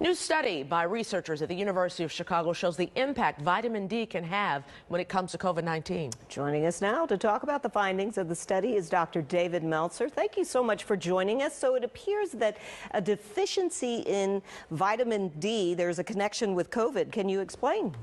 New study by researchers at the University of Chicago shows the impact vitamin D can have when it comes to COVID-19. Joining us now to talk about the findings of the study is Dr. David Meltzer. Thank you so much for joining us. So it appears that a deficiency in vitamin D, there's a connection with COVID. Can you explain?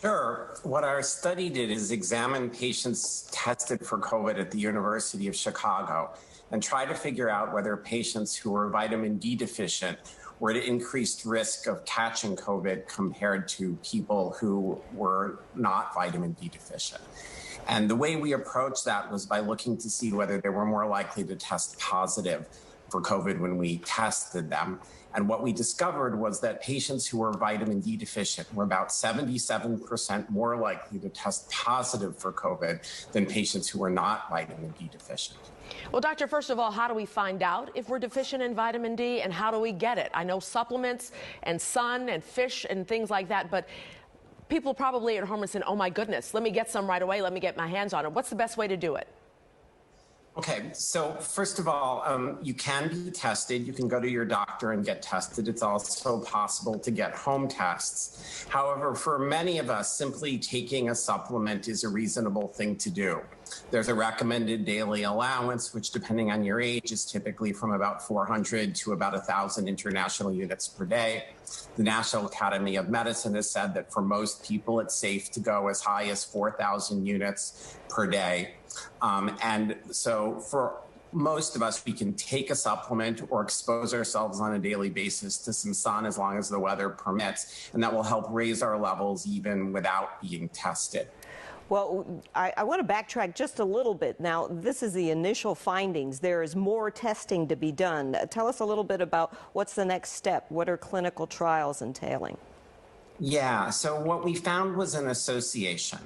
Sure. What our study did is examine patients tested for COVID at the University of Chicago and try to figure out whether patients who were vitamin D deficient were at increased risk of catching COVID compared to people who were not vitamin D deficient. And the way we approached that was by looking to see whether they were more likely to test positive for COVID when we tested them. And what we discovered was that patients who were vitamin D deficient were about 77% more likely to test positive for COVID than patients who were not vitamin D deficient. Well, doctor, first of all, how do we find out if we're deficient in vitamin D and how do we get it? I know supplements and sun and fish and things like that, but people probably at home are saying, oh my goodness, let me get some right away. Let me get my hands on it. What's the best way to do it? Okay, so first of all, you can be tested. You can go to your doctor and get tested. It's also possible to get home tests. However, for many of us, simply taking a supplement is a reasonable thing to do. There's a recommended daily allowance, which depending on your age is typically from about 400 to about 1,000 international units per day. The National Academy of Medicine has said that for most people, it's safe to go as high as 4,000 units per day. And so for most of us, we can take a supplement or expose ourselves on a daily basis to some sun as long as the weather permits, and that will help raise our levels even without being tested. Well, I want to backtrack just a little bit. Now, this is the initial findings. There is more testing to be done. Tell us a little bit about what's the next step. What are clinical trials entailing? Yeah, so what we found was an association.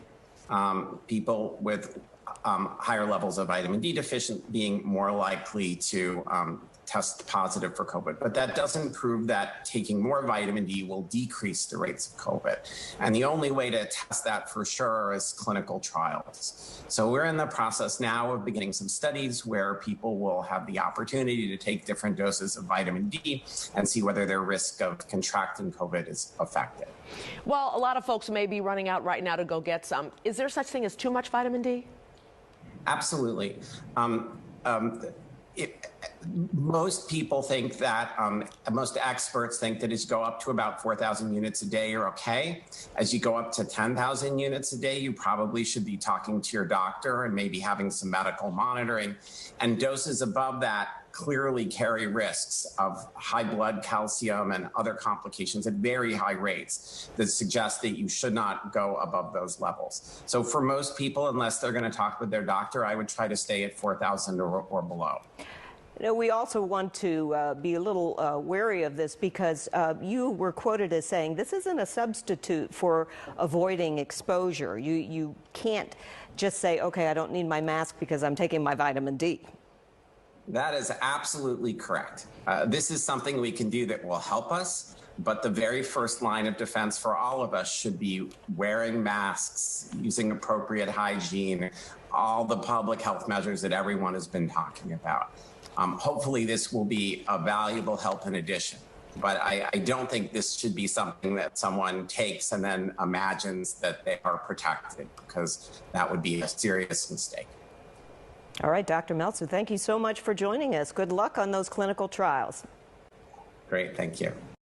People with higher levels of vitamin D deficient being more likely to test positive for COVID. But that doesn't prove that taking more vitamin D will decrease the rates of COVID. And the only way to test that for sure is clinical trials. So we're in the process now of beginning some studies where people will have the opportunity to take different doses of vitamin D and see whether their risk of contracting COVID is affected. Well, a lot of folks may be running out right now to go get some. Is there such thing as too much vitamin D? Absolutely. Most people think that, most experts think that as you go up to about 4,000 units a day, you're okay. As you go up to 10,000 units a day, you probably should be talking to your doctor and maybe having some medical monitoring. And doses above that clearly carry risks of high blood calcium and other complications at very high rates that suggest that you should not go above those levels. So for most people, unless they're going to talk with their doctor, I would try to stay at 4,000 or below. You know, we also want to be a little wary of this because you were quoted as saying this isn't a substitute for avoiding exposure. You can't just say, okay, I don't need my mask because I'm taking my vitamin D. That is absolutely correct. This is something we can do that will help us, but the very first line of defense for all of us should be wearing masks, using appropriate hygiene, all the public health measures that everyone has been talking about. Hopefully this will be a valuable help in addition, but I don't think this should be something that someone takes and then imagines that they are protected, because that would be a serious mistake. All right, Dr. Meltzer, thank you so much for joining us. Good luck on those clinical trials. Great, thank you.